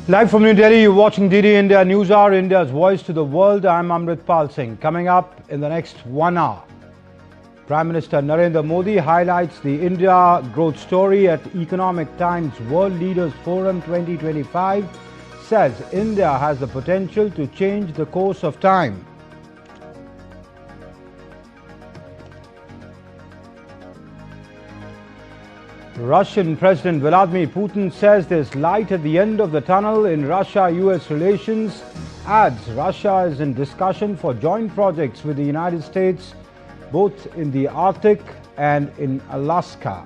Live from New Delhi, you're watching DD India Newshour, India's voice to the world. I'm Amritpal Singh. Coming up in the next 1 hour, Prime Minister Narendra Modi highlights the India growth story at Economic Times World Leaders Forum 2025, says India has the potential to change the course of time. Russian President Vladimir Putin says there's light at the end of the tunnel in Russia-US relations, adds Russia is in discussion for joint projects with the United States, both in the Arctic and in Alaska.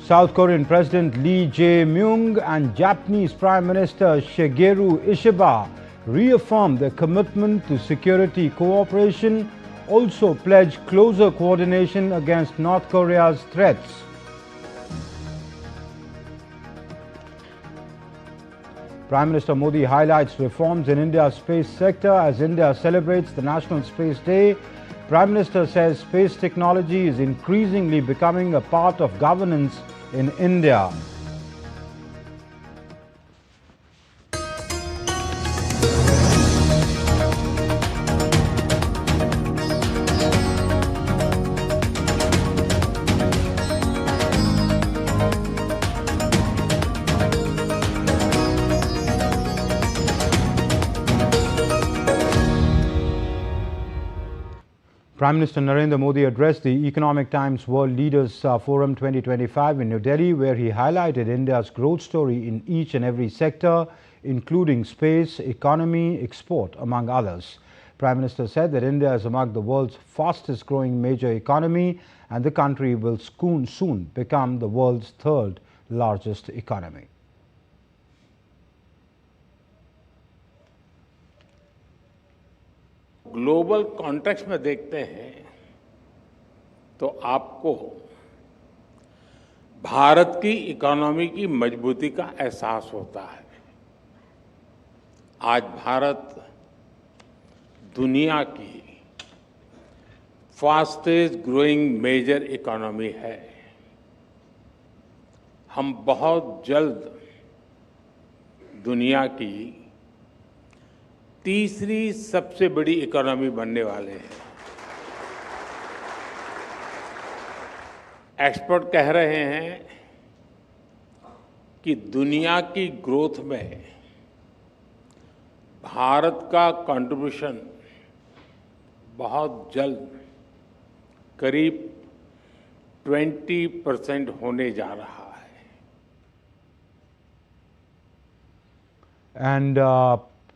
South Korean President Lee Jae-myung and Japanese Prime Minister Shigeru Ishiba reaffirmed their commitment to security cooperation, also pledged closer coordination against North Korea's threats. Prime Minister Modi highlights reforms in India's space sector as India celebrates the National Space Day. Prime Minister says space technology is increasingly becoming a part of governance in India. Prime Minister Narendra Modi addressed the Economic Times World Leaders Forum 2025 in New Delhi, where he highlighted India's growth story in each and every sector, including space, economy, export, among others. Prime Minister said that India is among the world's fastest growing major economy and the country will soon become the world's third largest economy. Global context में देखते हैं तो आपको भारत की economy की मजबूती का एहसास होता है। आज भारत दुनिया की फास्टेस्ट ग्रोइंग मेजर इकोनॉमी है। हम बहुत जल्द दुनिया की तीसरी सबसे बड़ी इकोनॉमी बनने वाले हैं। एक्सपर्ट कह रहे हैं कि दुनिया की ग्रोथ में भारत का कंट्रीब्यूशन बहुत जल्द करीब 20% होने जा रहा है। And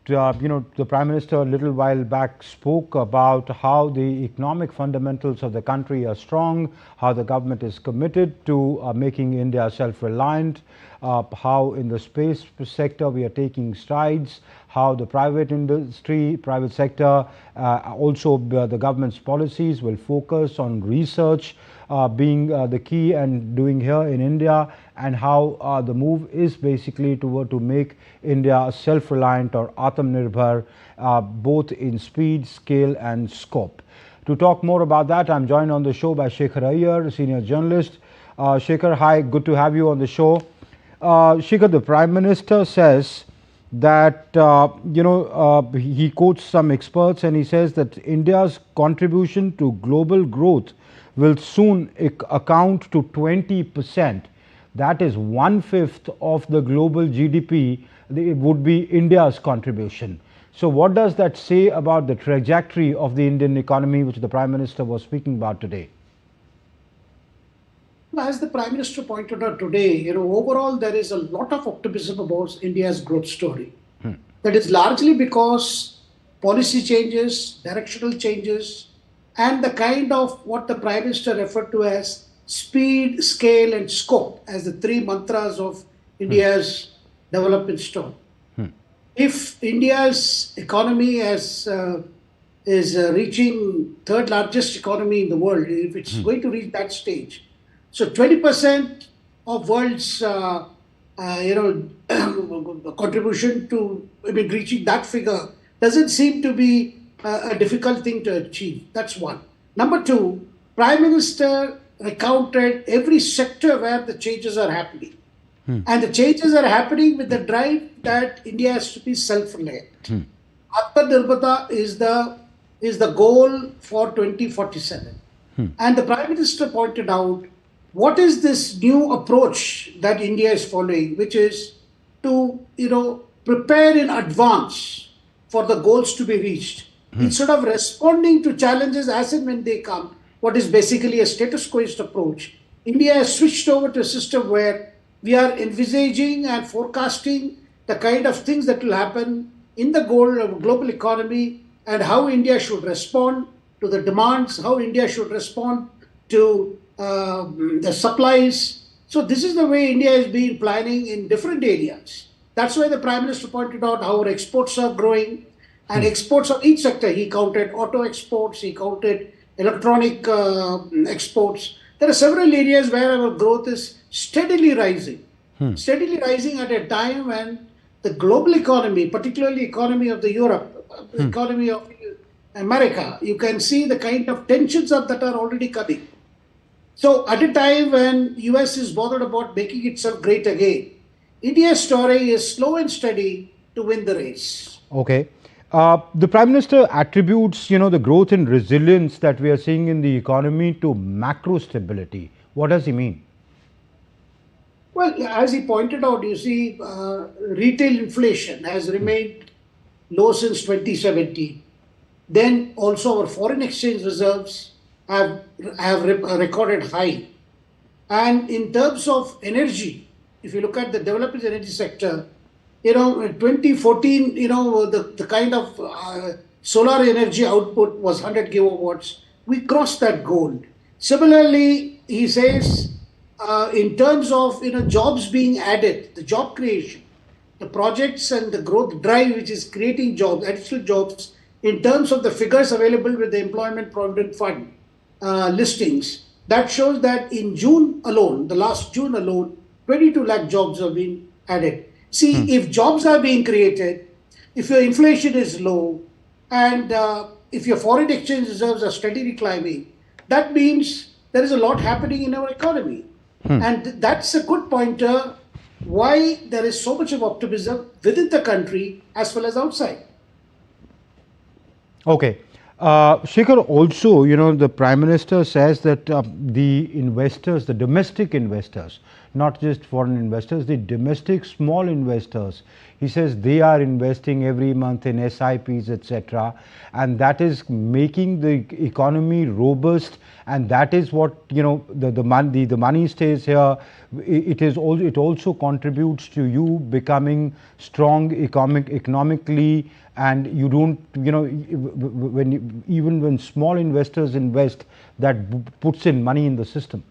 the Prime Minister a little while back spoke about how the economic fundamentals of the country are strong, how the government is committed to making India self-reliant, how in the space sector we are taking strides, how the private sector, also the government's policies will focus on research being the key and doing here in India, and how the move is basically to make India self-reliant or Atmanirbhar, both in speed, scale and scope. To talk more about that, I'm joined on the show by Shekhar Iyer, senior journalist. Shekhar, hi, good to have you on the show. Shekhar, the Prime Minister says that, he quotes some experts and he says that India's contribution to global growth will soon account to 20%. That is 1/5 of the global GDP. It would be India's contribution. So what does that say about the trajectory of the Indian economy, which the Prime Minister was speaking about today? As the Prime Minister pointed out today, overall there is a lot of optimism about India's growth story. That is largely because policy changes, directional changes, and the kind of what the Prime Minister referred to as speed, scale and scope as the three mantras of India's development story. If India's economy is reaching third largest economy in the world, if it's going to reach that stage, so 20% of world's contribution to reaching that figure doesn't seem to be a difficult thing to achieve. That's one. Number two, Prime Minister recounted every sector where the changes are happening. And the changes are happening with the drive that India has to be self-reliant. Atmanirbharta is the goal for 2047. And the Prime Minister pointed out what is this new approach that India is following, which is to prepare in advance for the goals to be reached instead of responding to challenges as and when they come. What is basically a status quoist approach, India has switched over to a system where we are envisaging and forecasting the kind of things that will happen in the global economy and how India should respond to the demands, how India should respond to the supplies. So this is the way India has been planning in different areas. That's why the Prime Minister pointed out how our exports are growing, and exports of each sector. He counted auto exports, he counted electronic exports. There are several areas where our growth is steadily rising at a time when the global economy, particularly economy of the Europe, economy of America, you can see the kind of tensions that are already coming. So at a time when US is bothered about making itself great again, India's story is slow and steady to win the race. Okay. The Prime Minister attributes, the growth and resilience that we are seeing in the economy to macro stability. What does he mean? Well, as he pointed out, you see, retail inflation has remained low since 2017. Then also our foreign exchange reserves have recorded high. And in terms of energy, if you look at the developing energy sector, in 2014, the kind of solar energy output was 100 gigawatts. We crossed that goal. Similarly, he says, in terms of jobs being added, the job creation, the projects and the growth drive which is creating jobs, additional jobs, in terms of the figures available with the Employment Provident Fund listings, that shows that in June alone, the last June alone, 22 lakh jobs have been added. See, if jobs are being created, if your inflation is low, and if your foreign exchange reserves are steadily climbing, that means there is a lot happening in our economy. And that's a good pointer why there is so much of optimism within the country as well as outside. Okay. Shekhar, also, the Prime Minister says that the investors, the domestic investors, not just foreign investors, the domestic small investors, he says they are investing every month in SIPs, etc. And that is making the economy robust, and that is what, the money stays here. It also contributes to you becoming strong economically, and you don't, even when small investors invest, that puts in money in the system.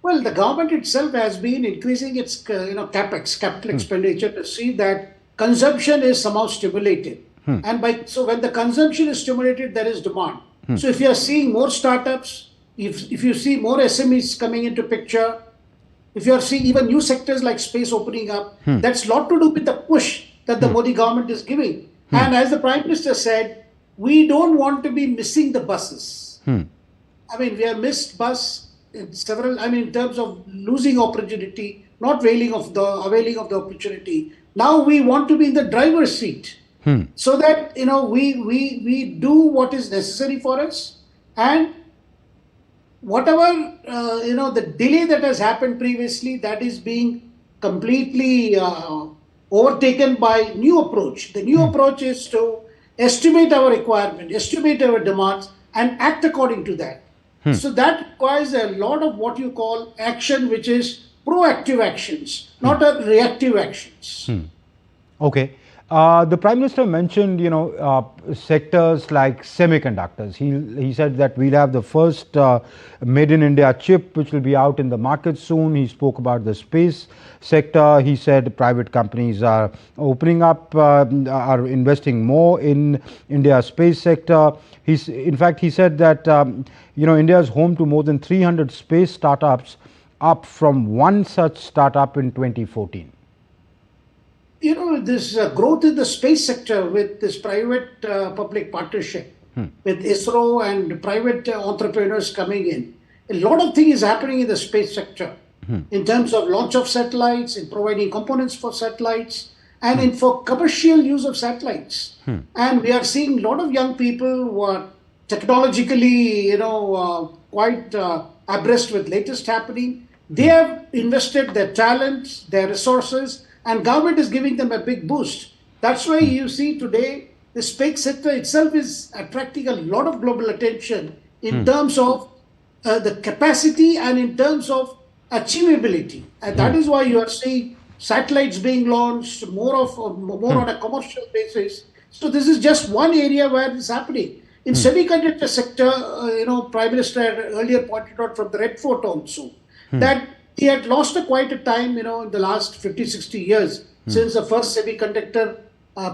Well, the government itself has been increasing its capex, capital expenditure, to see that consumption is somehow stimulated. And so when the consumption is stimulated, there is demand. So if you are seeing more startups, if you see more SMEs coming into picture, if you are seeing even new sectors like space opening up, that's a lot to do with the push that the Modi government is giving. And as the Prime Minister said, we don't want to be missing the buses. I mean, we have missed bus in in terms of losing opportunity, not availing of the opportunity. Now we want to be in the driver's seat, so that we do what is necessary for us, and whatever the delay that has happened previously, that is being completely overtaken by new approach. The new approach is to estimate our requirement, estimate our demands, and act according to that. So that requires a lot of what you call action, which is proactive actions, not reactive actions. Okay. The Prime Minister mentioned, sectors like semiconductors. He said that we'll have the first made in India chip, which will be out in the market soon. He spoke about the space sector. He said private companies are opening up, are investing more in India's space sector. In fact, he said that, India is home to more than 300 space startups, up from one such startup in 2014. This growth in the space sector with this private public partnership with ISRO and private entrepreneurs coming in. A lot of things is happening in the space sector in terms of launch of satellites, in providing components for satellites, and in for commercial use of satellites. And we are seeing a lot of young people who are technologically, quite abreast with latest happening. They have invested their talents, their resources, and government is giving them a big boost. That's why you see today the space sector itself is attracting a lot of global attention in terms of the capacity and in terms of achievability. And that is why you are seeing satellites being launched more on a commercial basis. So this is just one area where it's happening. In semiconductor sector, Prime Minister had earlier pointed out from the Red Fort also that he had lost quite a time, in the last 50, 60 years since the first semiconductor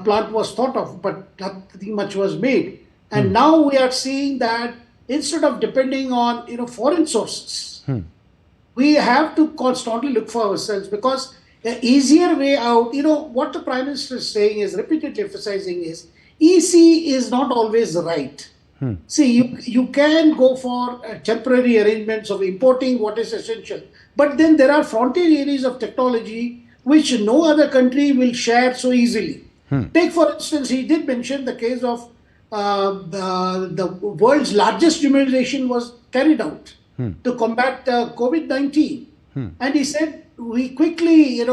plant was thought of, but nothing much was made. And now we are seeing that instead of depending on, foreign sources, we have to constantly look for ourselves, because the easier way out, what the Prime Minister is saying is, repeatedly emphasizing is, EC is not always right. See, you can go for temporary arrangements of importing what is essential, but then there are frontier areas of technology which no other country will share so easily. Take, for instance, he did mention the case of the world's largest immunization was carried out to combat COVID-19. And he said, we quickly,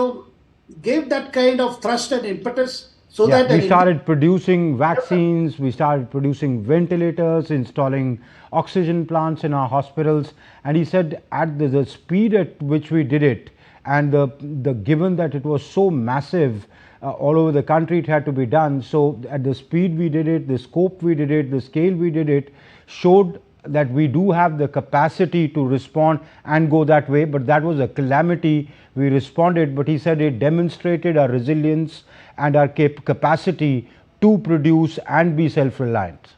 gave that kind of thrust and impetus so that we started producing vaccines, we started producing ventilators, installing oxygen plants in our hospitals. And he said at the speed at which we did it, and the given that it was so massive all over the country, it had to be done. So at the speed we did it, the scope we did it, the scale we did it, showed that we do have the capacity to respond and go that way. But that was a calamity. We responded, but he said it demonstrated our resilience and our capacity to produce and be self-reliant.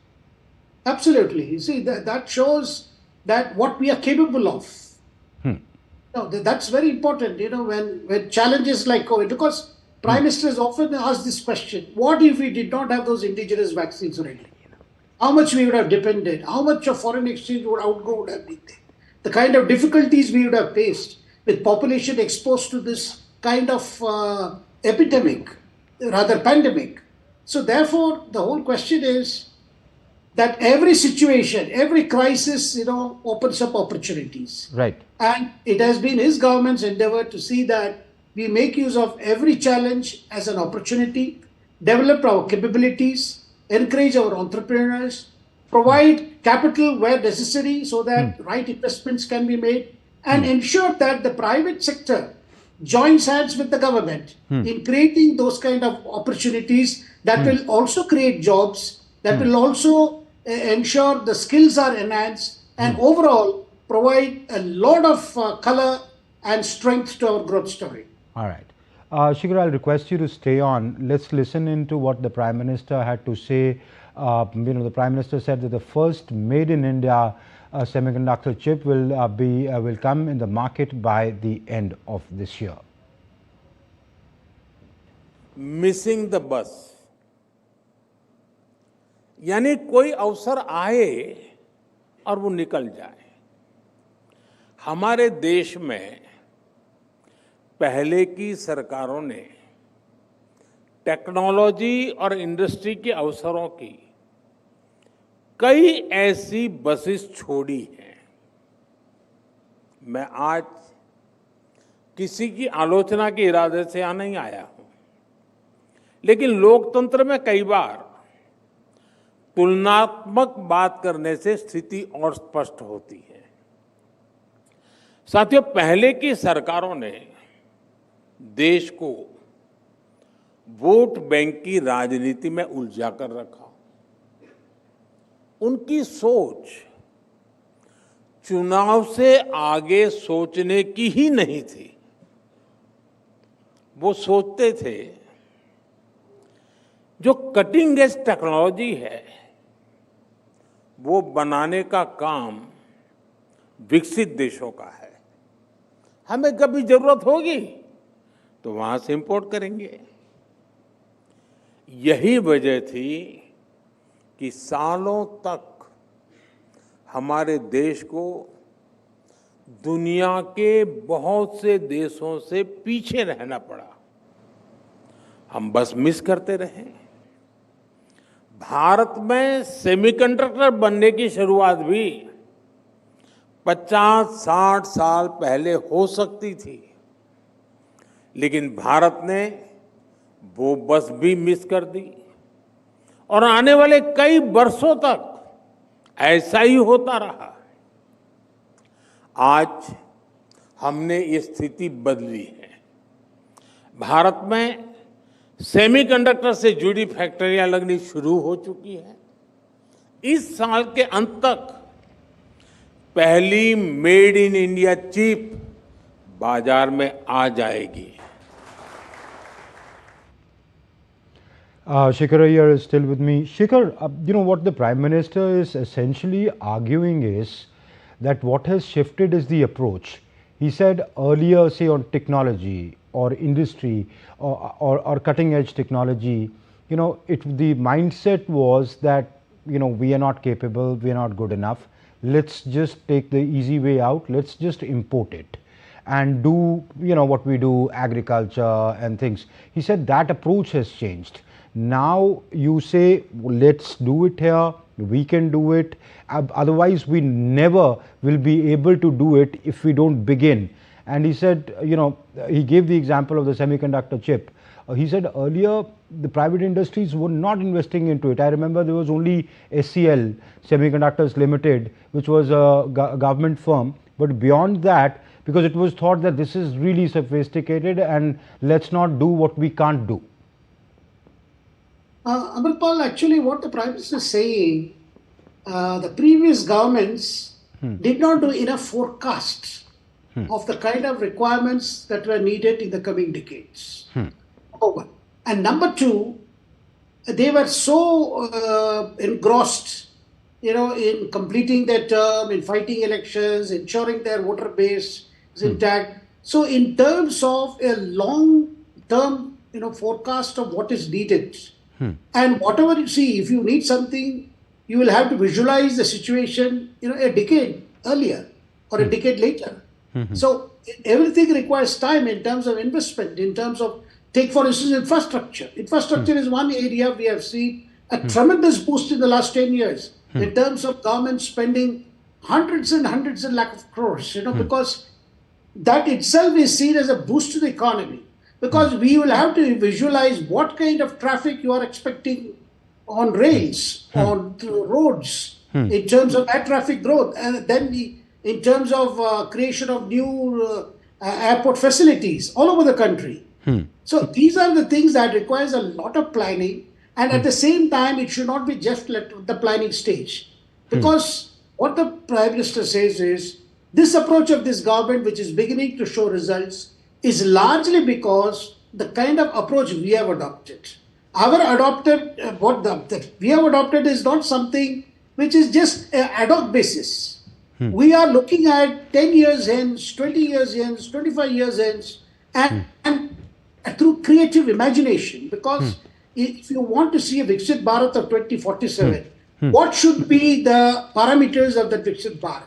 Absolutely. You see, that shows that what we are capable of. That's very important, when challenges like COVID, because Prime Minister has often asked this question, what if we did not have those indigenous vaccines ready? How much we would have depended, how much of foreign exchange would outgo would have been there, the kind of difficulties we would have faced with population exposed to this kind of epidemic, rather pandemic. So therefore, the whole question is that every situation, every crisis, opens up opportunities. Right. And it has been his government's endeavor to see that we make use of every challenge as an opportunity, develop our capabilities, encourage our entrepreneurs, provide capital where necessary so that right investments can be made, and ensure that the private sector joins hands with the government in creating those kind of opportunities that will also create jobs, that will also ensure the skills are enhanced, and overall provide a lot of color and strength to our growth story. All right. Shikhar, I'll request you to stay on. Let's listen into what the Prime Minister had to say. The Prime Minister said that the first made in India semiconductor chip will come in the market by the end of this year. Missing the bus. यानी कोई अवसर आए और वो निकल जाए. हमारे देश में पहले की सरकारों ने टेक्नोलॉजी और इंडस्ट्री के अवसरों की कई ऐसी बसेस छोड़ी हैं. मैं आज किसी की आलोचना के इरादे से यहाँ नहीं आया हूं, लेकिन लोकतंत्र में कई बार तुलनात्मक बात करने से स्थिति और स्पष्ट होती है. साथियों, पहले की सरकारों ने देश को वोट बैंक की राजनीति में उलझा कर रखा. उनकी सोच चुनाव से आगे सोचने की ही नहीं थी. वो सोचते थे जो कटिंग एज टेक्नोलॉजी है वो बनाने का काम विकसित देशों का है. हमें कभी जरूरत होगी तो वहां से इंपोर्ट करेंगे. यही वजह थी कि सालों तक हमारे देश को दुनिया के बहुत से देशों से पीछे रहना पड़ा। हम बस मिस करते रहे। भारत में सेमीकंडक्टर बनने की शुरुआत भी 50-60 साल पहले हो सकती थी, लेकिन भारत ने वो बस भी मिस कर दी और आने वाले कई वर्षों तक ऐसा ही होता रहा। आज हमने ये स्थिति बदली है। भारत में सेमीकंडक्टर से जुड़ी फैक्ट्रियां लगनी शुरू हो चुकी है। इस साल के अंत तक पहली मेड इन इंडिया चिप बाजार में आ जाएगी। Shikhar here is still with me. Shikhar, you know what the Prime Minister is essentially arguing is that what has shifted is the approach. He said earlier, say on technology or industry or cutting edge technology, you know, the mindset was that, you know, we are not capable, we are not good enough. Let's just take the easy way out. Let's just import it and do, you know, what we do, agriculture and things. He said that approach has changed. Now you say, let's do it here, we can do it, otherwise we never will be able to do it if we don't begin. And he said, you know, he gave the example of the semiconductor chip. He said earlier the private industries were not investing into it. I remember there was only SCL, Semiconductors Limited, which was a government firm, but beyond that, because it was thought that this is really sophisticated and let's not do what we can't do. Amritpal, actually what the Prime Minister is saying, the previous governments did not do enough forecasts of the kind of requirements that were needed in the coming decades. Number one. And number two, they were so engrossed, you know, in completing their term, in fighting elections, ensuring their voter base is intact. So in terms of a long-term, you know, forecast of what is needed, and whatever you see, if you need something, you will have to visualize the situation, you know, a decade earlier or a decade later. So everything requires time in terms of investment, in terms of, take for instance, infrastructure. Infrastructure is one area we have seen a tremendous boost in the last 10 years in terms of government spending hundreds and hundreds of lakh of crores, you know, because that itself is seen as a boost to the economy. Because we will have to visualize what kind of traffic you are expecting on rails, on roads, in terms of air traffic growth, and then in terms of creation of new airport facilities all over the country. So these are the things that requires a lot of planning, and at the same time, it should not be just left at the planning stage. Because what the Prime Minister says is, this approach of this government, which is beginning to show results, is largely because the kind of approach we have adopted. What we have adopted is not something which is just an ad hoc basis. We are looking at 10 years hence, 20 years hence, 25 years hence, and through creative imagination. Because if you want to see a Viksit Bharat of 2047, what should be the parameters of that Viksit Bharat?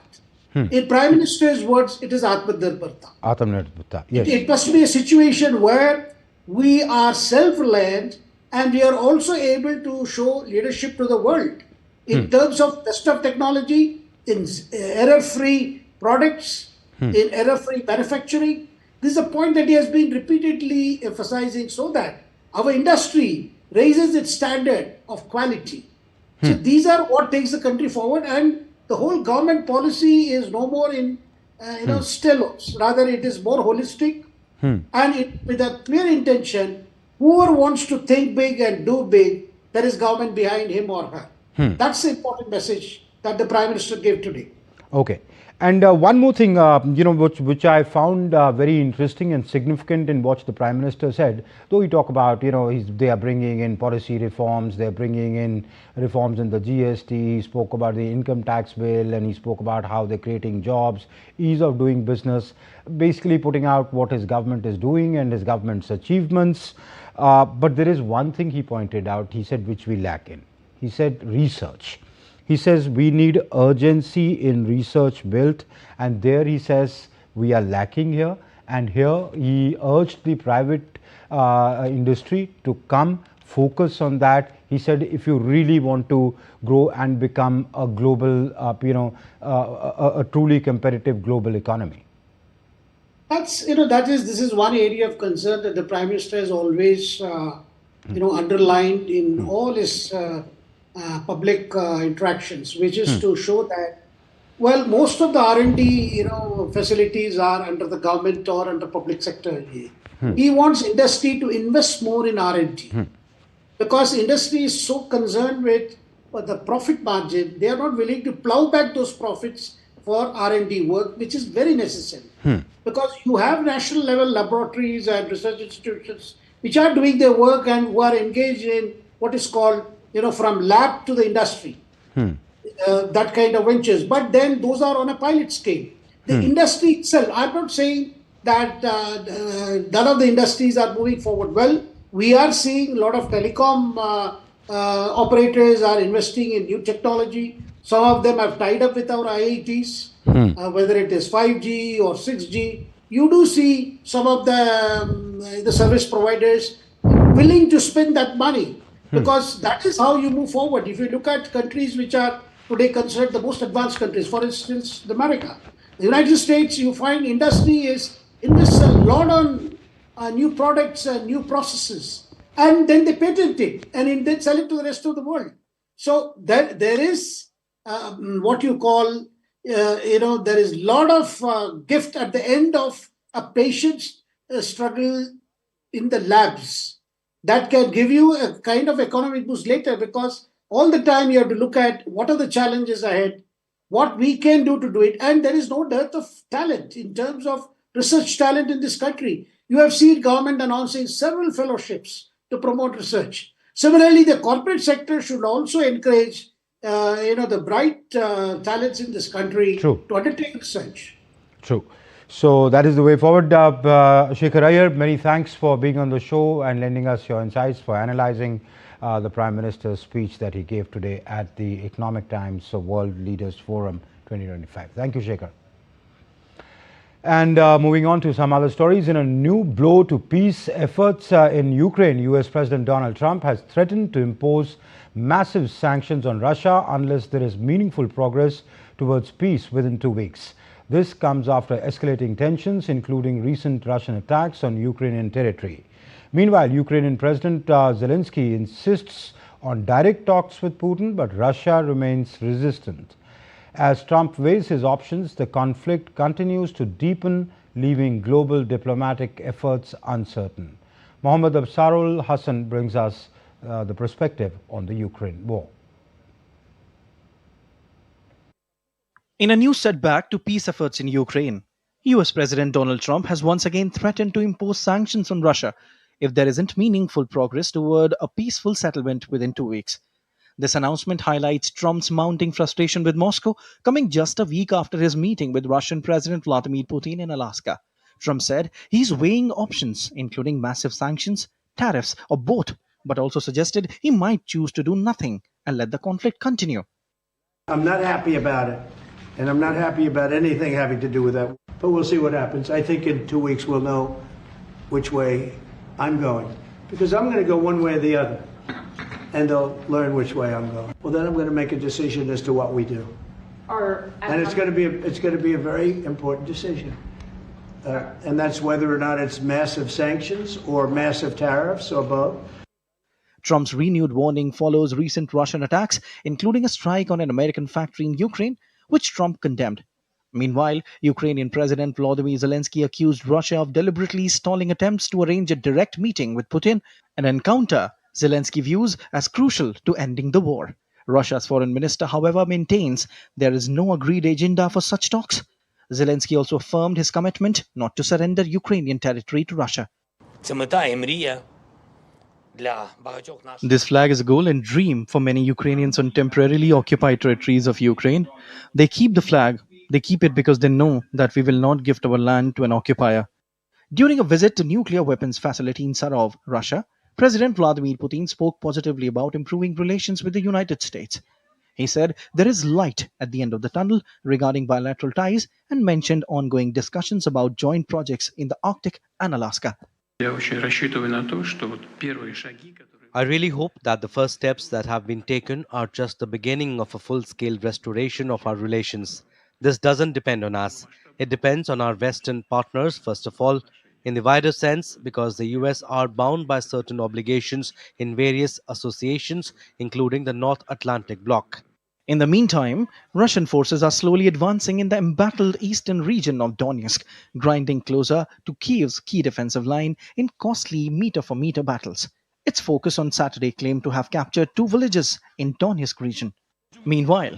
In Prime Minister's words, it is Atmanirbharta. Atmanirbharta, yes. It must be a situation where we are self-reliant and we are also able to show leadership to the world in terms of best of technology, in error-free products, in error-free manufacturing. This is a point that he has been repeatedly emphasizing, so that our industry raises its standard of quality. So these are what takes the country forward, and the whole government policy is no more in stelos. Rather, it is more holistic, and with a clear intention. Whoever wants to think big and do big, there is government behind him or her. That's the important message that the Prime Minister gave today. Okay. And one more thing, which I found very interesting and significant in what the Prime Minister said, though he talked about, they are bringing in policy reforms, they're bringing in reforms in the GST, he spoke about the income tax bill, and he spoke about how they're creating jobs, ease of doing business, basically putting out what his government is doing and his government's achievements. But there is one thing he pointed out, he said, which we lack in. He said research. He says we need urgency in research built, and there he says we are lacking here. And here he urged the private industry to come focus on that. He said if you really want to grow and become a global, a truly competitive global economy. This is one area of concern that the Prime Minister has always underlined in all his public interactions, which is to show that, well, most of the R&D facilities are under the government or under public sector. He wants industry to invest more in R&D because industry is so concerned with the profit margin. They are not willing to plow back those profits for R&D work, which is very necessary. Because you have national level laboratories and research institutions which are doing their work and who are engaged in what is called, from lab to the industry, that kind of ventures. But then those are on a pilot scale. The industry itself, I'm not saying that none of the industries are moving forward. Well, we are seeing a lot of telecom operators are investing in new technology. Some of them have tied up with our IITs, whether it is 5G or 6G. You do see some of the service providers willing to spend that money because that is how you move forward. If you look at countries which are today considered the most advanced countries, for instance, America, the United States, you find industry invests a lot on new products and new processes, and then they patent it and then sell it to the rest of the world. So there is what you call, there is a lot of gift at the end of a patient's struggle in the labs that can give you a kind of economic boost later, because all the time you have to look at what are the challenges ahead, what we can do to do it. And there is no dearth of talent in terms of research talent in this country. You have seen government announcing several fellowships to promote research. Similarly, the corporate sector should also encourage the bright talents in this country to undertake research. True. So that is the way forward. Shekhar Iyer, many thanks for being on the show and lending us your insights, for analyzing the Prime Minister's speech that he gave today at the Economic Times World Leaders Forum 2025. Thank you, Shekhar. And moving on to some other stories, in a new blow to peace efforts in Ukraine, US President Donald Trump has threatened to impose massive sanctions on Russia unless there is meaningful progress towards peace within 2 weeks. This comes after escalating tensions, including recent Russian attacks on Ukrainian territory. Meanwhile, Ukrainian President Zelensky insists on direct talks with Putin, but Russia remains resistant. As Trump weighs his options, the conflict continues to deepen, leaving global diplomatic efforts uncertain. Mohammad Absarul Hassan brings us the perspective on the Ukraine war. In a new setback to peace efforts in Ukraine, US President Donald Trump has once again threatened to impose sanctions on Russia if there isn't meaningful progress toward a peaceful settlement within 2 weeks. This announcement highlights Trump's mounting frustration with Moscow, coming just a week after his meeting with Russian President Vladimir Putin in Alaska. Trump said he's weighing options, including massive sanctions, tariffs, or both, but also suggested he might choose to do nothing and let the conflict continue. I'm not happy about it, and I'm not happy about anything having to do with that, but we'll see what happens. I think in 2 weeks we'll know which way I'm going, because I'm going to go one way or the other, and they'll learn which way I'm going. Well, then I'm going to make a decision as to what we do, and it's going to be a very important decision, and that's whether or not it's massive sanctions or massive tariffs or both. Trump's renewed warning follows recent Russian attacks, including a strike on an American factory in Ukraine, which Trump condemned. Meanwhile, Ukrainian President Volodymyr Zelensky accused Russia of deliberately stalling attempts to arrange a direct meeting with Putin, an encounter Zelensky views as crucial to ending the war. Russia's foreign minister, however, maintains there is no agreed agenda for such talks. Zelensky also affirmed his commitment not to surrender Ukrainian territory to Russia. This flag is a goal and dream for many Ukrainians on temporarily occupied territories of Ukraine. They keep the flag. They keep it because they know that we will not gift our land to an occupier. During a visit to nuclear weapons facility in Sarov, Russia, President Vladimir Putin spoke positively about improving relations with the United States. He said there is light at the end of the tunnel regarding bilateral ties and mentioned ongoing discussions about joint projects in the Arctic and Alaska. I really hope that the first steps that have been taken are just the beginning of a full scale restoration of our relations. This doesn't depend on us. It depends on our Western partners, first of all, in the wider sense, because the US are bound by certain obligations in various associations, including the North Atlantic Bloc. In the meantime, Russian forces are slowly advancing in the embattled eastern region of Donetsk, grinding closer to Kiev's key defensive line in costly meter-for-meter battles. Its focus on Saturday claimed to have captured 2 villages in Donetsk region. Meanwhile,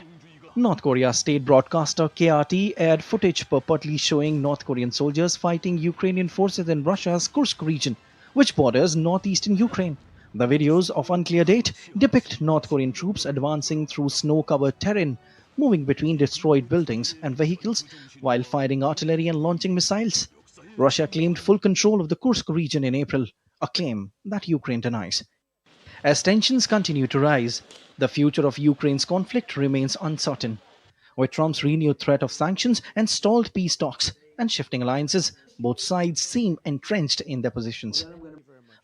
North Korea's state broadcaster KRT aired footage purportedly showing North Korean soldiers fighting Ukrainian forces in Russia's Kursk region, which borders northeastern Ukraine. The videos, of unclear date, depict North Korean troops advancing through snow-covered terrain, moving between destroyed buildings and vehicles while firing artillery and launching missiles. Russia claimed full control of the Kursk region in April, a claim that Ukraine denies. As tensions continue to rise, the future of Ukraine's conflict remains uncertain. With Trump's renewed threat of sanctions and stalled peace talks and shifting alliances, both sides seem entrenched in their positions.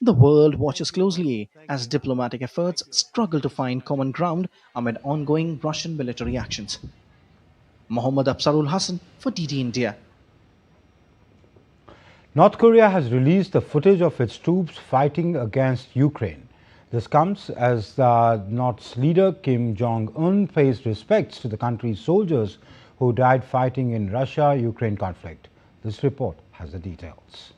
The world watches closely as diplomatic efforts struggle to find common ground amid ongoing Russian military actions. Mohammad Absarul Hassan for DD India. North Korea has released the footage of its troops fighting against Ukraine. This comes as North's leader Kim Jong-un pays respects to the country's soldiers who died fighting in Russia-Ukraine conflict. This report has the details.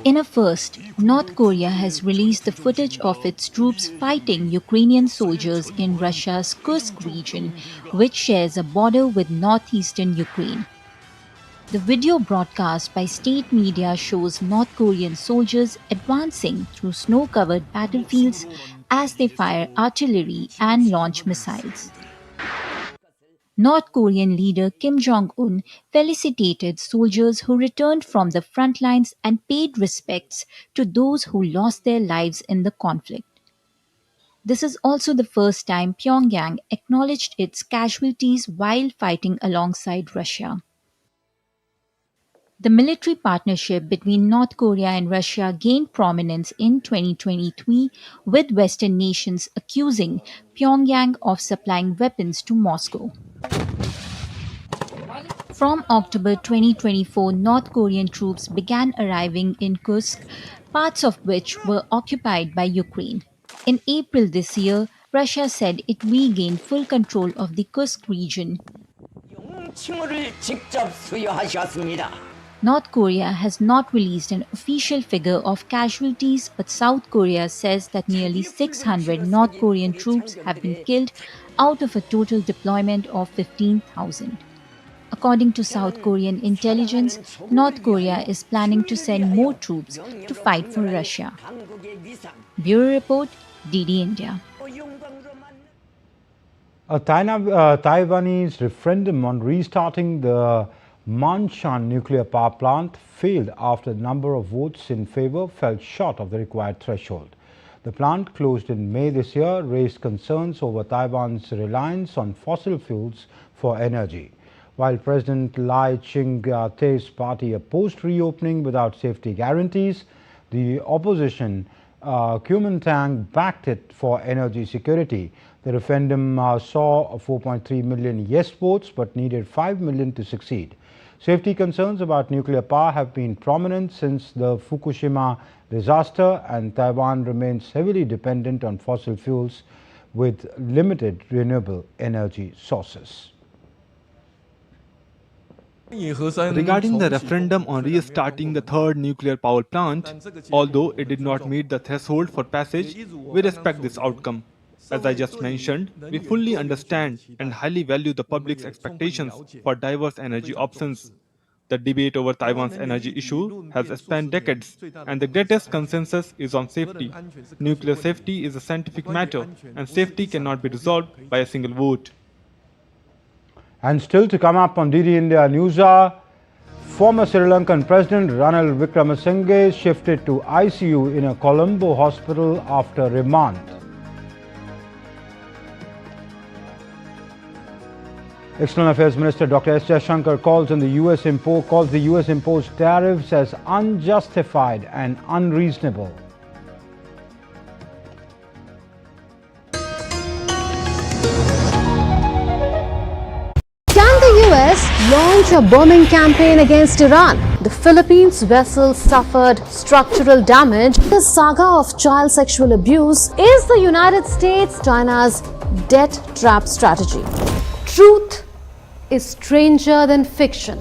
In a first, North Korea has released the footage of its troops fighting Ukrainian soldiers in Russia's Kursk region, which shares a border with northeastern Ukraine. The video broadcast by state media shows North Korean soldiers advancing through snow-covered battlefields as they fire artillery and launch missiles. North Korean leader Kim Jong-un felicitated soldiers who returned from the front lines and paid respects to those who lost their lives in the conflict. This is also the first time Pyongyang acknowledged its casualties while fighting alongside Russia. The military partnership between North Korea and Russia gained prominence in 2023, with Western nations accusing Pyongyang of supplying weapons to Moscow. From October 2024, North Korean troops began arriving in Kursk, parts of which were occupied by Ukraine. In April this year, Russia said it regained full control of the Kursk region. North Korea has not released an official figure of casualties, but South Korea says that nearly 600 North Korean troops have been killed out of a total deployment of 15,000. According to South Korean intelligence, North Korea is planning to send more troops to fight for Russia. Bureau Report, DD India. A Taiwanese referendum on restarting the Manshan nuclear power plant failed after the number of votes in favor fell short of the required threshold. The plant, closed in May this year, raised concerns over Taiwan's reliance on fossil fuels for energy. While President Lai Ching-te's party opposed reopening without safety guarantees, the opposition Kuomintang backed it for energy security. The referendum saw 4.3 million yes votes but needed 5 million to succeed. Safety concerns about nuclear power have been prominent since the Fukushima disaster, and Taiwan remains heavily dependent on fossil fuels with limited renewable energy sources. Regarding the referendum on restarting the third nuclear power plant, although it did not meet the threshold for passage, we respect this outcome. As I just mentioned, we fully understand and highly value the public's expectations for diverse energy options. The debate over Taiwan's energy issue has spanned decades, and the greatest consensus is on safety. Nuclear safety is a scientific matter, and safety cannot be resolved by a single vote. And still to come up on DD India Newshour, Former Sri Lankan President Ranil Wickremesinghe shifted to ICU in a Colombo hospital after remand. External Affairs Minister Dr. S. Jaishankar calls the US imposed tariffs as unjustified and unreasonable. Can the US launch a bombing campaign against Iran? The Philippines vessel suffered structural damage. The saga of child sexual abuse is the United States China's debt trap strategy. Truth is stranger than fiction.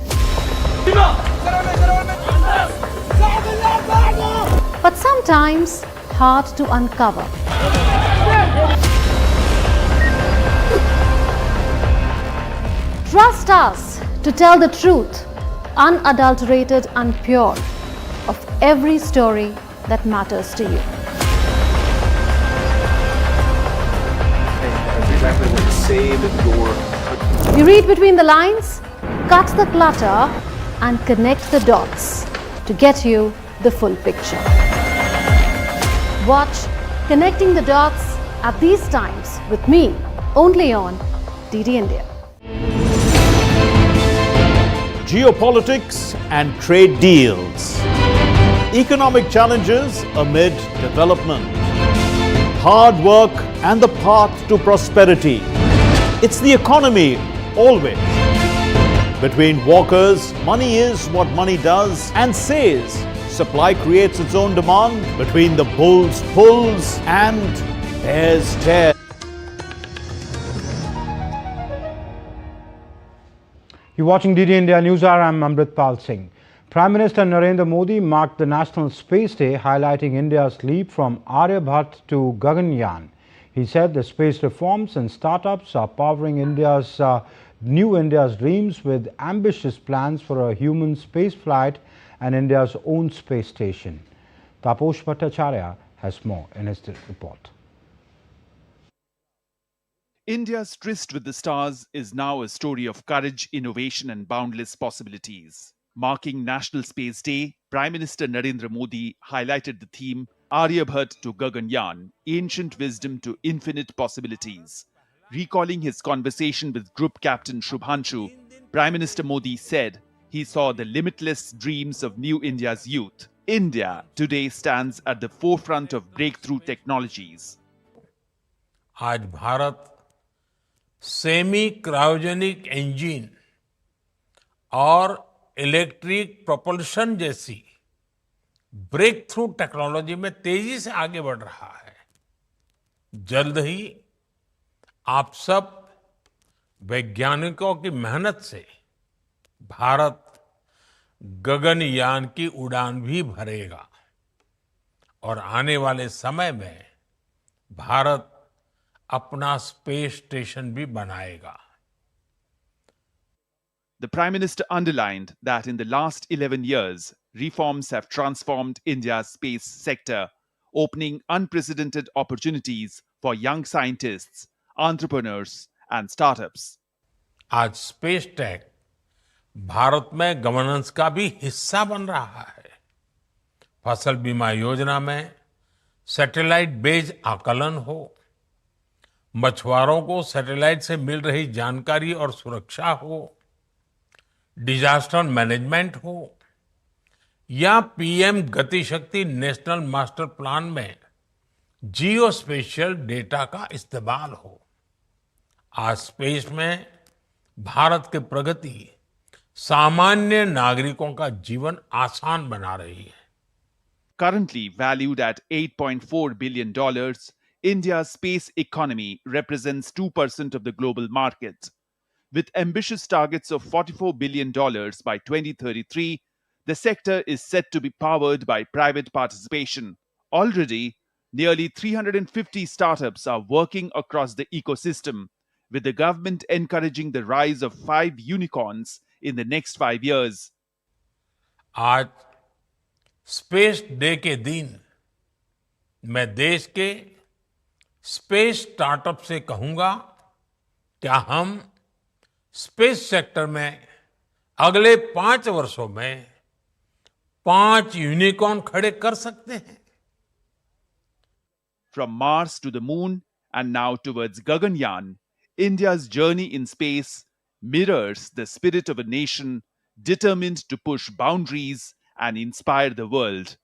But sometimes hard to uncover. Trust us to tell the truth, unadulterated and pure, of every story that matters to you. We read between the lines, cut the clutter, and connect the dots to get you the full picture. Watch Connecting the Dots at these times with me, only on DD India. Geopolitics and trade deals. Economic challenges amid development. Hard work and the path to prosperity. It's the economy, always. Between walkers, money is what money does and says. Supply creates its own demand. Between the bulls pulls and bears tear. You're watching DD India Newshour. I'm Amritpal Singh. Prime Minister Narendra Modi marked the National Space Day, highlighting India's leap from Aryabhat to Gaganyaan. He said the space reforms and startups are powering India's dreams with ambitious plans for a human space flight and India's own space station. Taposh Bhattacharya has more in his report. India's tryst with the stars is now a story of courage, innovation and boundless possibilities. Marking National Space Day, Prime Minister Narendra Modi highlighted the theme Aryabhat to Gaganyaan, ancient wisdom to infinite possibilities. Recalling his conversation with Group Captain Shubhanshu, Prime Minister Modi said he saw the limitless dreams of new India's youth. India today stands at the forefront of breakthrough technologies. आज Bharat semi cryogenic engine और electric propulsion जैसी break through technology में तेजी से आगे बढ़ रहा है। जल्द ही आप सब वैज्ञानिकों की मेहनत से भारत गगनयान की उड़ान भी भरेगा और आने वाले समय में भारत अपना स्पेस स्टेशन भी बनाएगा। The Prime Minister underlined that in the last 11 years, reforms have transformed India's space sector, opening unprecedented opportunities for young scientists, entrepreneurs and startups. आज स्पेस टेक भारत में गवर्नेंस का भी हिस्सा बन रहा है। फसल बीमा योजना में सैटेलाइट बेस्ड आकलन हो, मछुआरों को सैटेलाइट से मिल रही जानकारी और सुरक्षा हो, डिजास्टर मैनेजमेंट हो या पीएम गति शक्ति नेशनल मास्टर प्लान में जियो स्पेशियल डेटा का इस्तेमाल हो। आज स्पेस में भारत की प्रगति सामान्य नागरिकों का जीवन आसान बना रही है। Currently valued at $8.4 billion, India's space economy represents 2% of the global market. With ambitious targets of $44 billion by 2033, the sector is set to be powered by private participation. Already, nearly 350 startups are working across the ecosystem, with the government encouraging the rise of 5 unicorns in the next 5 years. आज space day के दिन मैं देश के space startup से कहूंगा, क्या हम स्पेस सेक्टर में अगले 5 वर्षों में 5 यूनिकॉर्न खड़े कर सकते हैं। From Mars to the moon and now towards Gaganyaan, India's journey in space mirrors the spirit of a nation determined to push boundaries and inspire the world.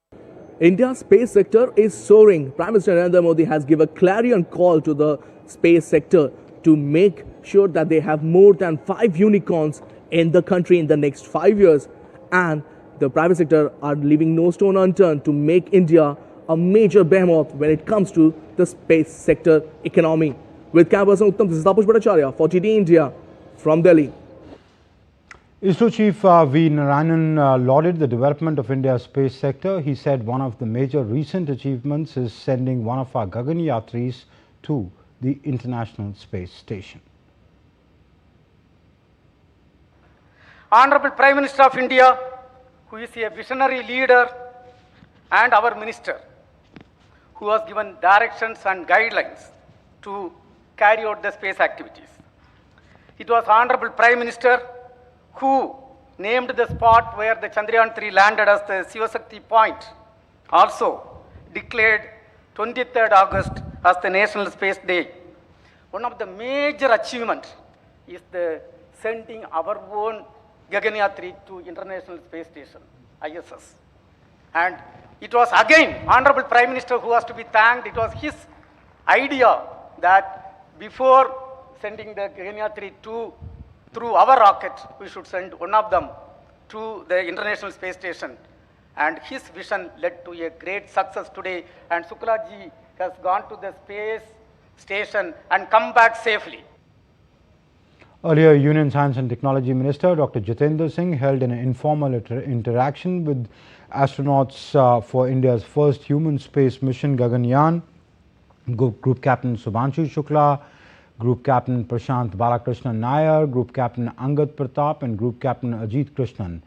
India's space sector is soaring. Prime Minister Narendra Modi has given a clarion call to the space sector to make sure that they have more than 5 unicorns in the country in the next 5 years. And the private sector are leaving no stone unturned to make India a major behemoth when it comes to the space sector economy. With camera person Uttam, this is Tapush Bhattacharya for TD India from Delhi. ISRO Chief V. Narayanan lauded the development of India's space sector. He said one of the major recent achievements is sending one of our Gaganyatris to the International Space Station. Honorable Prime Minister of India, who is a visionary leader, and our Minister, who has given directions and guidelines to carry out the space activities. It was Honorable Prime Minister who named the spot where the Chandrayaan-3 landed as the Sivasakti point, also declared 23rd August as the National Space Day. One of the major achievements is the sending our own Gaganyaan-3 to International Space Station, ISS. And it was again Honorable Prime Minister who was to be thanked. It was his idea that before sending the Gaganyaan-3 through our rocket, we should send one of them to the International Space Station. And his vision led to a great success today. And Suklaji has gone to the space station and come back safely. Earlier, Union Science and Technology Minister Dr. Jitendra Singh held an informal interaction with astronauts for India's first human space mission, Gaganyaan. Group Captain Subhanshu Shukla, Group Captain Prashant Balakrishnan Nair, Group Captain Angad Pratap and Group Captain Ajit Krishnan.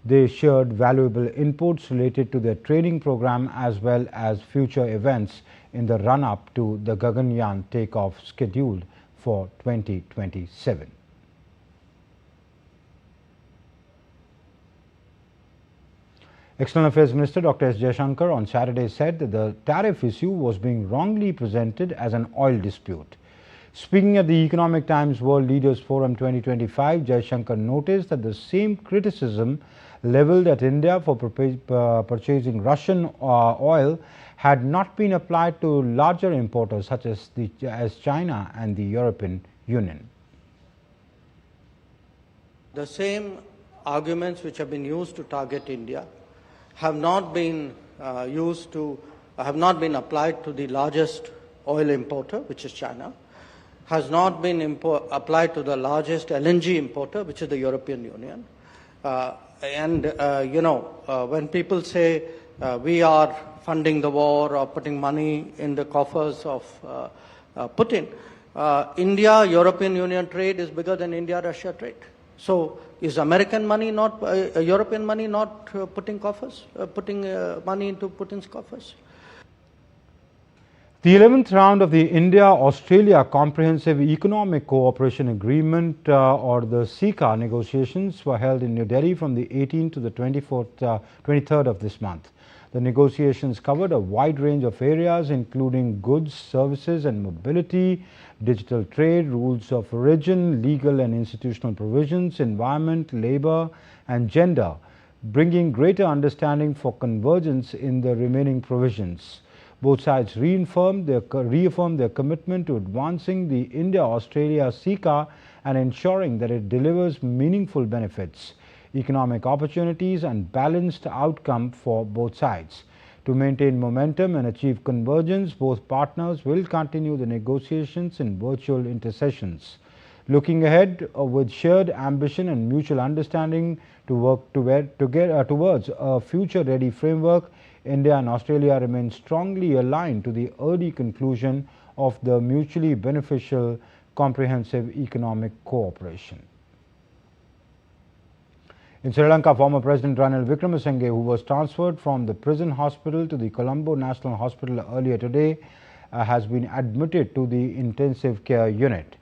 They shared valuable inputs related to their training program as well as future events in the run-up to the Gaganyaan takeoff scheduled for 2027. External Affairs Minister Dr. S. Jaishankar on Saturday said that the tariff issue was being wrongly presented as an oil dispute. Speaking at the Economic Times World Leaders Forum 2025, Jaishankar noticed that the same criticism leveled at India for purchasing Russian oil had not been applied to larger importers such as China and the European Union. The same arguments which have been used to target India have not been applied to the largest oil importer, which is China, has not been applied to the largest LNG importer, which is the European Union. When people say we are funding the war or putting money in the coffers of Putin, India-European Union trade is bigger than India-Russia trade. So is American money not, European money not putting money into Putin's coffers? The 11th round of the India-Australia Comprehensive Economic Cooperation Agreement or the CECA negotiations were held in New Delhi from the 18th to the 23rd of this month. The negotiations covered a wide range of areas including goods, services and mobility, digital trade, rules of origin, legal and institutional provisions, environment, labor and gender, bringing greater understanding for convergence in the remaining provisions. Both sides reaffirmed their commitment to advancing the India-Australia CECA and ensuring that it delivers meaningful benefits, economic opportunities and balanced outcome for both sides. To maintain momentum and achieve convergence, both partners will continue the negotiations in virtual intersessions. Looking ahead with shared ambition and mutual understanding to work towards a future-ready framework, India and Australia remain strongly aligned to the early conclusion of the mutually beneficial comprehensive economic cooperation. In Sri Lanka, former President Ranil Wickremesinghe, who was transferred from the prison hospital to the Colombo National Hospital earlier today, has been admitted to the intensive care unit.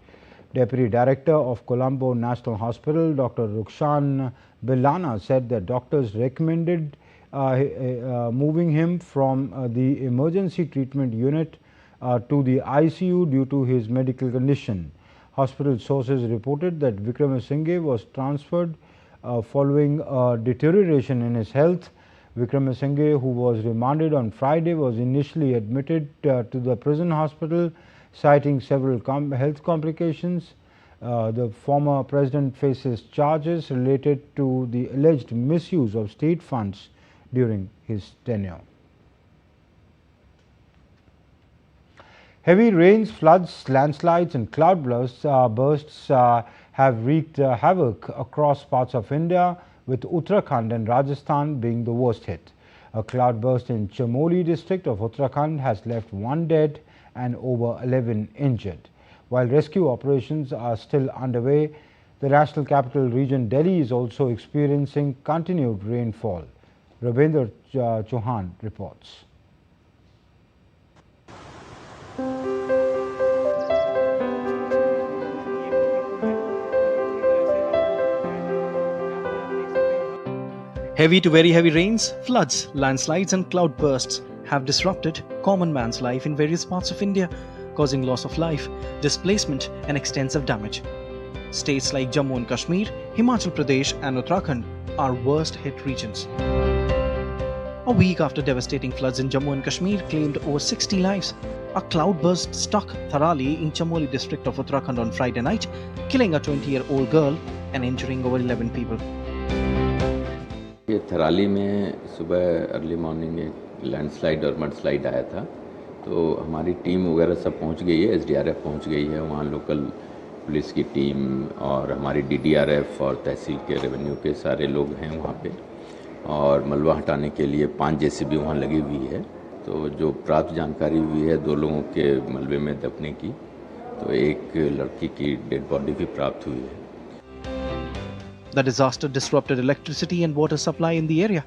Deputy Director of Colombo National Hospital, Dr. Rukshan Billana, said that doctors recommended moving him from the emergency treatment unit to the ICU due to his medical condition. Hospital sources reported that Vikramasinghe was transferred following a deterioration in his health. Vikramasinghe, who was remanded on Friday, was initially admitted to the prison hospital, citing several health complications. The former president faces charges related to the alleged misuse of state funds during his tenure. Heavy rains, floods, landslides and cloudbursts have wreaked havoc across parts of India, with Uttarakhand and Rajasthan being the worst hit. A cloudburst in Chamoli district of Uttarakhand has left 1 dead and over 11 injured. While rescue operations are still underway, the national capital region Delhi is also experiencing continued rainfall. Rabindra Chauhan reports. Heavy to very heavy rains, floods, landslides and cloudbursts have disrupted common man's life in various parts of India, causing loss of life, displacement and extensive damage. States like Jammu and Kashmir, Himachal Pradesh and Uttarakhand are worst hit regions. A week after devastating floods in Jammu and Kashmir claimed over 60 lives, a cloudburst struck Tharali in Chamoli district of Uttarakhand on Friday night, killing a 20-year-old girl and injuring over 11 people. ये थराली में सुबह early morning एक landslide और मडस्लाइड आया था, तो हमारी team वगैरह सब पहुंच गई है, एसडीआरएफ पहुंच गई है, वहाँ लोकल पुलिस की टीम और हमारी डीडीआरएफ और तहसील के रेवेन्यू के सारे लोग हैं वहाँ पे, और मलबा हटाने के लिए 5 जेसीबी वहाँ लगी हुई है। तो जो प्राप्त जानकारी हुई है 2 लोगों के मलबे में दफने की, तो एक लड़की की डेड बॉडी भी प्राप्त हुई है। The disaster disrupted electricity and water supply in the area.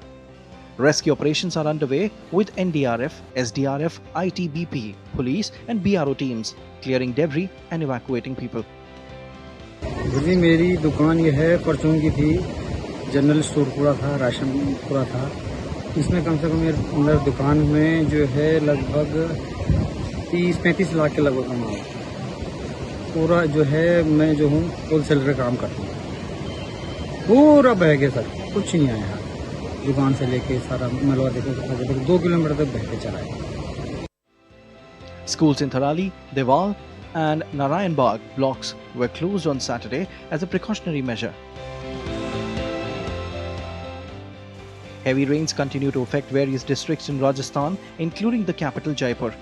Rescue operations are underway with NDRF, SDRF, ITBP, police and BRO teams clearing debris and evacuating people. जी मेरी दुकान ये है, परचून की थी, जनरल स्टोर पूरा था, राशन पूरा था। इसमें कम से कम मेरे अंदर दुकान में जो है लगभग 30-35 लाख के लगभग कमाओ। पूरा जो है मैं जो हूँ होलसेलर का काम करता हूँ, पूरा बह गया सर, कुछ नहीं आया। दुकान से लेके सारा मलबा देखो 2 किलोमीटर तक बह के चला है। Schools in Tharali, Deval and Narayan Bagh blocks were closed on Saturday as a precautionary measure. Heavy rains continue to affect various districts in Rajasthan, including the capital Jaipur.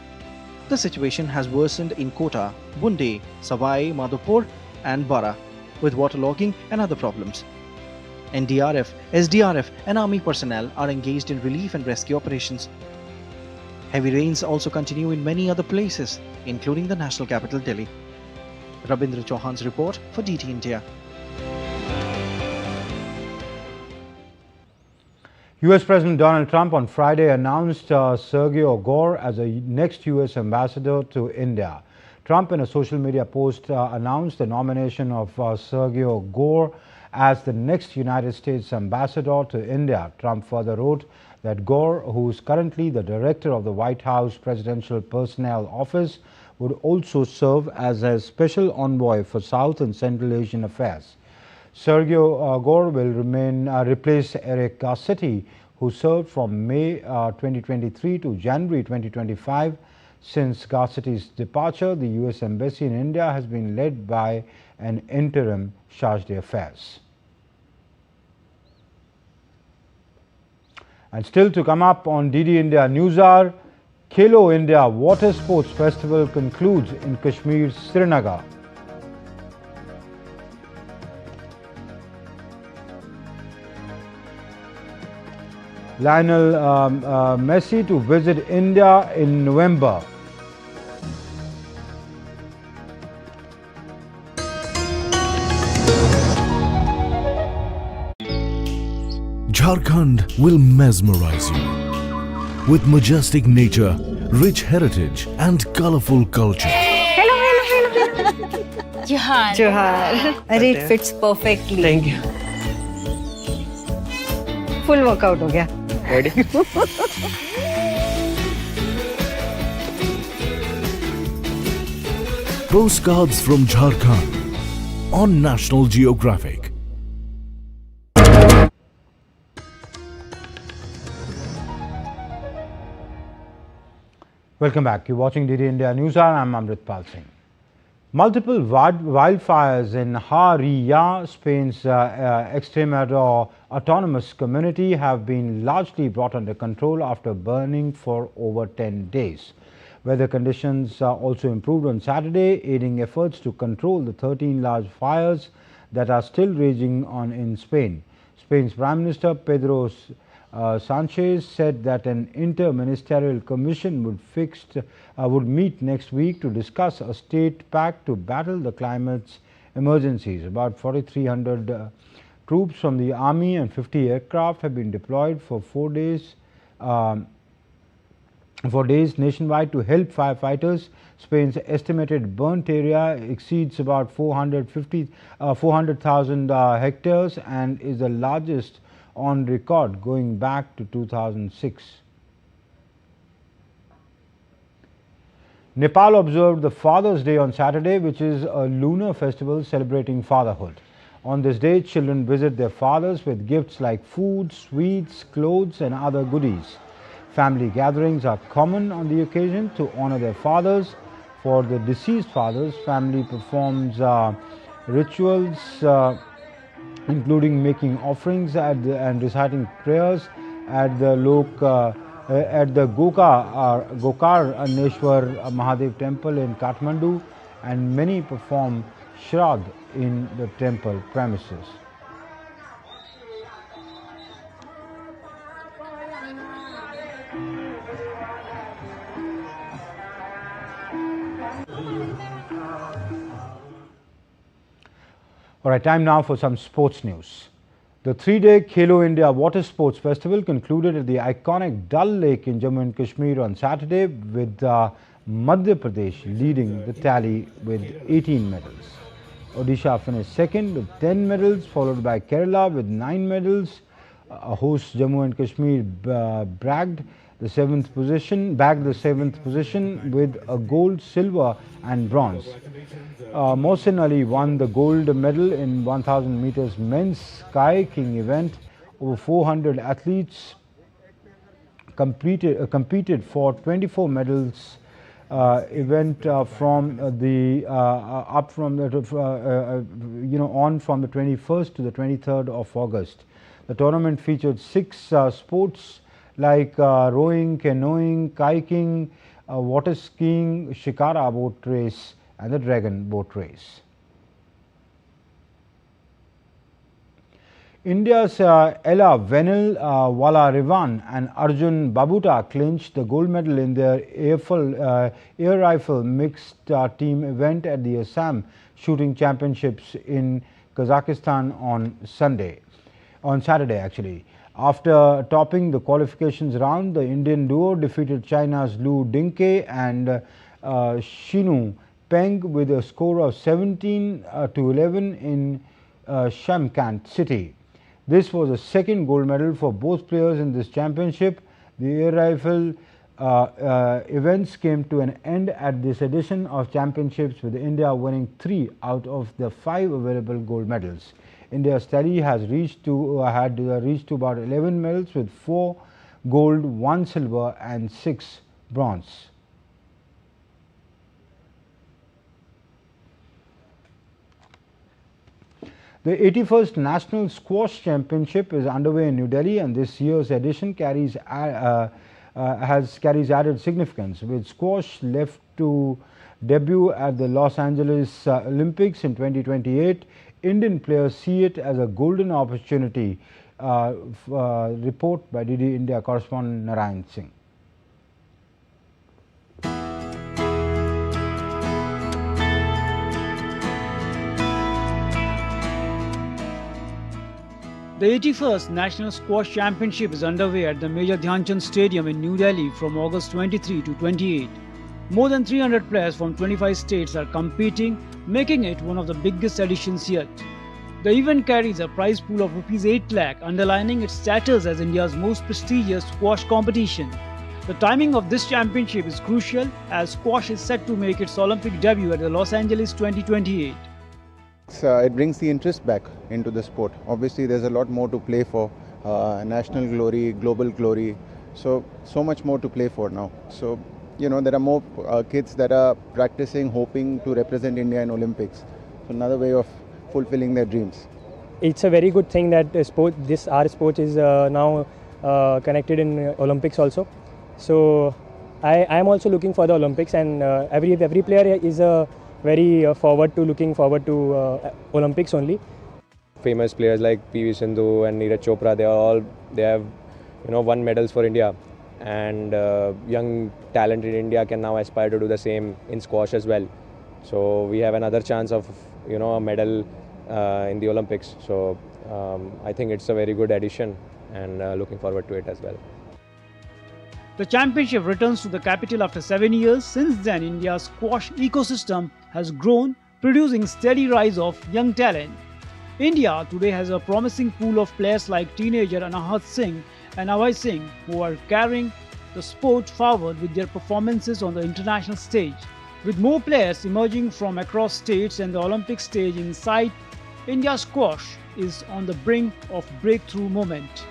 The situation has worsened in Kota, Bundi, Savai Madhopur and Bara, with waterlogging and other problems. NDRF, SDRF and army personnel are engaged in relief and rescue operations. Heavy rains also continue in many other places, including the national capital Delhi. Rabindra Chauhan's report for DT India. US President Donald Trump on Friday announced Sergio Gore as a next US ambassador to India. Trump, in a social media post, announced the nomination of Sergio Gore as the next United States ambassador to India. Trump further wrote that Gore, who is currently the director of the White House Presidential Personnel Office, would also serve as a special envoy for South and Central Asian affairs. Sergio Gore will replace Eric Garcetti, who served from May 2023 to January 2025. Since Garcetti's departure, the US Embassy in India has been led by an interim charge d'affaires. And still to come up on DD India Newshour, Khelo India Water Sports Festival concludes in Kashmir's Srinagar. Lionel Messi to visit India in November. Jharkhand will mesmerize you with majestic nature, rich heritage and colorful culture. Johar. Johar. Arey, it fits perfectly. Thank you. Full workout हो गया. Ready? Postcards from Jharkhand on National Geographic. Welcome back. You're watching DD India Newshour. I'm Amritpal Singh. Multiple wildfires in Harria, Spain's Extremadura autonomous community, have been largely brought under control after burning for over 10 days. Weather conditions also improved on Saturday, aiding efforts to control the 13 large fires that are still raging on in Spain. Spain's Prime Minister Pedro Sanchez said that an inter-ministerial commission would meet next week to discuss a state pact to battle the climate's emergencies. About 4,300 troops from the army and 50 aircraft have been deployed for 4 days nationwide to help firefighters. Spain's estimated burnt area exceeds about 400,000 hectares and is the largest on record going back to 2006. Nepal observed the Father's Day on Saturday, which is a lunar festival celebrating fatherhood. On this day, children visit their fathers with gifts like food, sweets, clothes and other goodies. Family gatherings are common on the occasion to honor their fathers. For the deceased fathers, family performs rituals including making offerings and reciting prayers at the Gokarneshwar Mahadev temple in Kathmandu, and many perform Shraddh in the temple premises. All right, time now for some sports news. The 3-day Khelo India Water Sports Festival concluded at the iconic Dal Lake in Jammu and Kashmir on Saturday, with Madhya Pradesh leading the tally with 18 medals. Odisha finished second with 10 medals, followed by Kerala with 9 medals. Host Jammu and Kashmir bagged the 7th position with a gold, silver and bronze. Mohsin Ali won the gold medal in 1000 meters men's kayaking event. Over 400 athletes competed for 24 medals event from the 21st to the 23rd of August. The tournament featured 6 sports like rowing, canoeing, kayaking, water skiing, shikara boat race and the dragon boat race. India's Ella Venil Valarivan and Arjun Babuta clinched the gold medal in their air rifle mixed team event at the Assam Shooting Championships in Kazakhstan on Saturday. After topping the qualifications round, the Indian duo defeated China's Lu Dingke and Shinu Peng with a score of 17-11 in Shamkant city. This was the second gold medal for both players in this championship. The air rifle events came to an end at this edition of championships, with India winning 3 out of the 5 available gold medals. India's tally has reached to about 11 medals, with 4 gold, 1 silver and 6 bronze. The 81st National Squash Championship is underway in New Delhi, and this year's edition carries added significance, with squash left to debut at the Los Angeles Olympics in 2028. Indian players see it as a golden opportunity. Report by DD India correspondent Narayan Singh. The 81st National Squash Championship is underway at the Major Dhyan Chand Stadium in New Delhi from August 23 to 28. More than 300 players from 25 states are competing, making it one of the biggest editions yet. The event carries a prize pool of Rs 8 lakh, underlining its status as India's most prestigious squash competition. The timing of this championship is crucial as squash is set to make its Olympic debut at the Los Angeles 2028. It brings the interest back into the sport. Obviously, there's a lot more to play for, national glory, global glory, so much more to play for now. So, you know, there are more kids that are practicing, hoping to represent India in Olympics. So another way of fulfilling their dreams. It's a very good thing that our sport is now connected in Olympics also. So I am also looking for the Olympics, and every player is very looking forward to Olympics only. Famous players like PV Sindhu and Neeraj Chopra, they have won medals for India, and young talent in India can now aspire to do the same in squash as well. So we have another chance of a medal in the Olympics. So I think it's a very good addition, and looking forward to it as well. The championship returns to the capital after 7 years. Since then, India's squash ecosystem has grown, producing steady rise of young talent. India today has a promising pool of players like teenager Anahat Singh and Avai Singh, who are carrying the sport forward with their performances on the international stage. With more players emerging from across states and the Olympic stage in sight, India's squash is on the brink of breakthrough moment.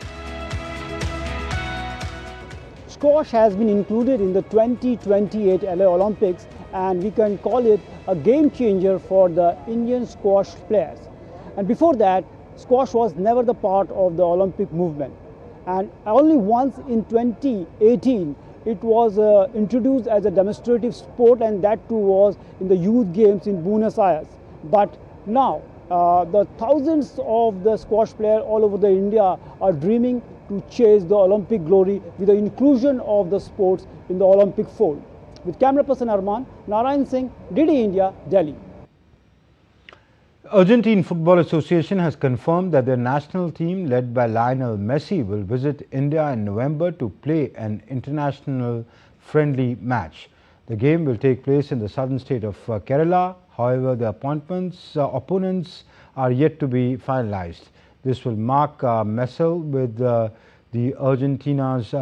Squash has been included in the 2028 LA Olympics, and we can call it a game changer for the Indian squash players. And before that, squash was never the part of the Olympic movement. And only once in 2018, it was introduced as a demonstrative sport, and that too was in the Youth Games in Buenos Aires. But now, the thousands of the squash players all over the India are dreaming to chase the Olympic glory with the inclusion of the sports in the Olympic fold. With camera person Arman, Narayan Singh, DD India, Delhi. Argentine Football Association has confirmed that their national team, led by Lionel Messi, will visit India in November to play an international friendly match. The game will take place in the southern state of Kerala. However, the opponents are yet to be finalized. This will mark Messi with the Argentina's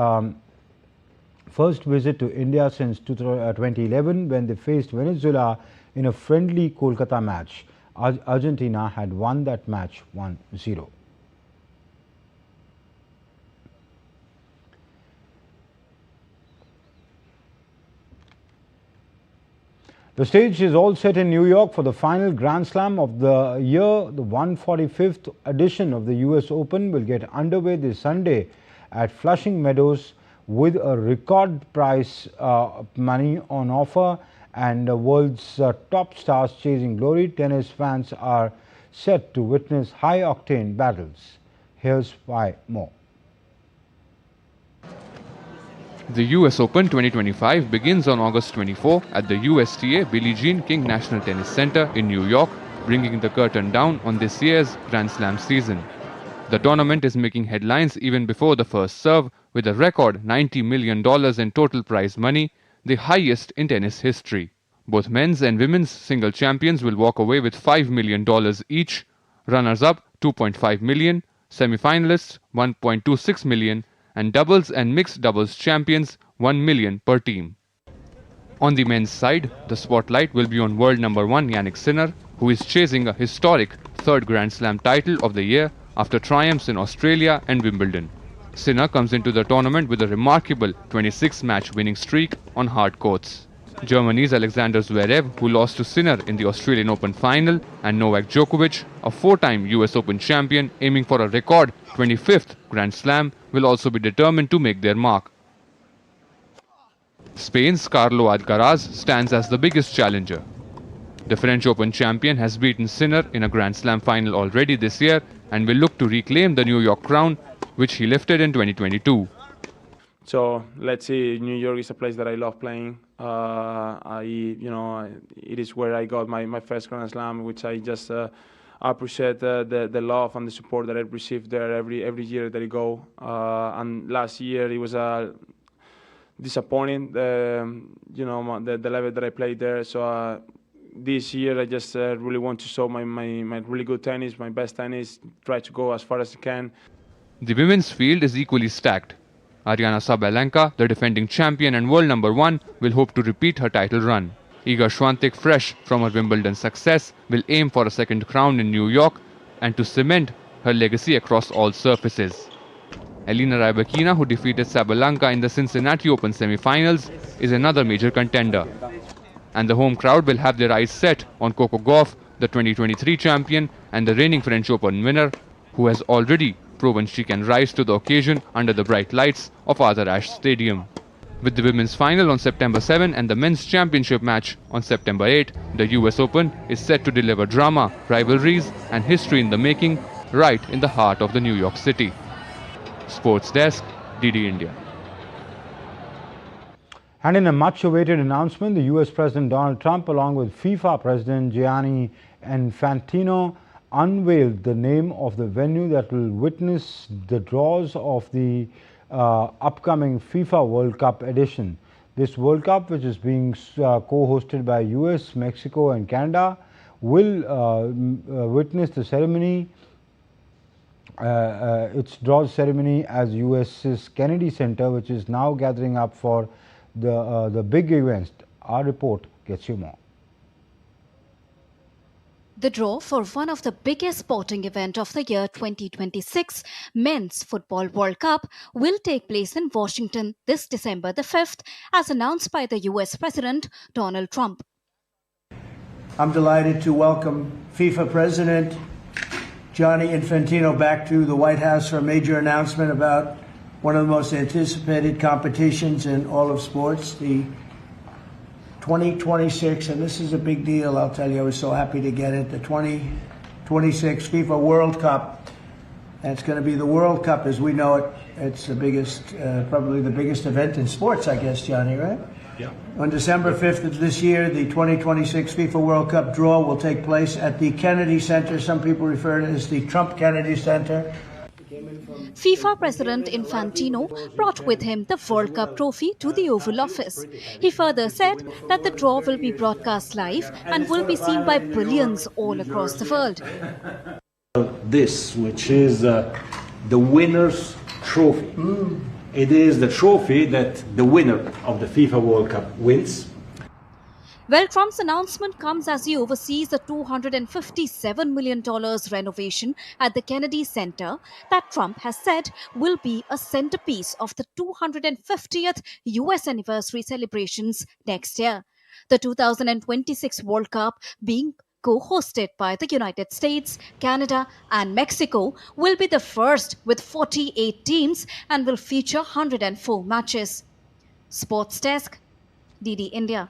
first visit to India since 2011, when they faced Venezuela in a friendly Kolkata match. Argentina had won that match 1-0. The stage is all set in New York for the final Grand Slam of the year. The 145th edition of the US Open will get underway this Sunday at Flushing Meadows with a record prize money on offer and the world's top stars chasing glory. Tennis fans are set to witness high-octane battles. Here's why more. The US Open 2025 begins on August 24 at the USTA Billie Jean King National Tennis Center in New York, bringing the curtain down on this year's Grand Slam season. The tournament is making headlines even before the first serve, with a record $90 million in total prize money, the highest in tennis history. Both men's and women's single champions will walk away with $5 million each, runners-up $2.5 million, semi-finalists $1.26 million, and doubles and mixed doubles champions $1 million per team. On the men's side, the spotlight will be on world number 1 Jannik Sinner, who is chasing a historic third Grand Slam title of the year after triumphs in Australia and Wimbledon. Sinner comes into the tournament with a remarkable 26-match winning streak on hard courts. Germany's Alexander Zverev, who lost to Sinner in the Australian Open final, and Novak Djokovic, a 4-time US Open champion aiming for a record 25th Grand Slam, will also be determined to make their mark. Spain's Carlo Alcaraz stands as the biggest challenger. The French Open champion has beaten Sinner in a Grand Slam final already this year and will look to reclaim the New York crown, which he lifted in 2022. So let's see. New York is a place that I love playing. It is where I got my first Grand Slam, which I just appreciate the love and the support that I've received there every year that I go. And last year it was disappointing. The level that I played there. So this year I just really want to show my really good tennis, my best tennis. Try to go as far as I can. The women's field is equally stacked. Aryna Sabalenka, the defending champion and world number 1, will hope to repeat her title run. Iga Swiatek, fresh from her Wimbledon success, will aim for a second crown in New York and to cement her legacy across all surfaces. Elena Rybakina, who defeated Sabalenka in the Cincinnati Open semi-finals, is another major contender. And the home crowd will have their eyes set on Coco Gauff, the 2023 champion and the reigning French Open winner, who has already proven she can rise to the occasion under the bright lights of Arthur Ashe Stadium. With the women's final on September 7 and the men's championship match on September 8, the US Open is set to deliver drama, rivalries and history in the making right in the heart of the New York City. Sports Desk, DD India. And in a much-awaited announcement, the US President Donald Trump, along with FIFA President Gianni Infantino, unveiled the name of the venue that will witness the draws of the upcoming FIFA World Cup edition. This World Cup, which is being co-hosted by US, Mexico and Canada, will witness the ceremony, its draws ceremony as US's Kennedy Center, which is now gathering up for the big events. Our report gets you more. The draw for one of the biggest sporting events of the year 2026, Men's Football World Cup, will take place in Washington this December the 5th, as announced by the US President Donald Trump. I'm delighted to welcome FIFA President Gianni Infantino back to the White House for a major announcement about one of the most anticipated competitions in all of sports, the 2026, and this is a big deal, I'll tell you, I was so happy to get it, the 2026 FIFA World Cup. And it's going to be the World Cup as we know it. It's the biggest, probably the biggest event in sports, I guess, Johnny, right? Yeah. On December 5th of this year, the 2026 FIFA World Cup draw will take place at the Kennedy Center. Some people refer to it as the Trump Kennedy Center. FIFA President Infantino brought with him the World Cup trophy to the Oval Office. He further said that the draw will be broadcast live and will be seen by billions all across the world. This, which is the winner's trophy. It is the trophy that the winner of the FIFA World Cup wins. Well, Trump's announcement comes as he oversees a $257 million renovation at the Kennedy Center that Trump has said will be a centerpiece of the 250th US anniversary celebrations next year. The 2026 World Cup, being co-hosted by the United States, Canada and Mexico, will be the first with 48 teams and will feature 104 matches. Sports Desk, DD India.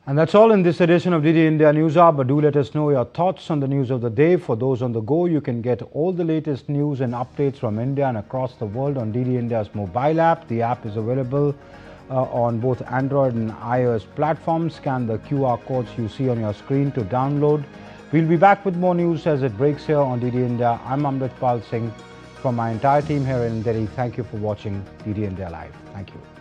And that's all in this edition of DD India News Hour, but do let us know your thoughts on the news of the day. For those on the go, you can get all the latest news and updates from India and across the world on DD India's mobile app. The app is available on both Android and iOS platforms. Scan the QR codes you see on your screen to download. We'll be back with more news as it breaks here on DD India. I'm Amrit Pal Singh from my entire team here in Delhi. Thank you for watching DD India Live. Thank you.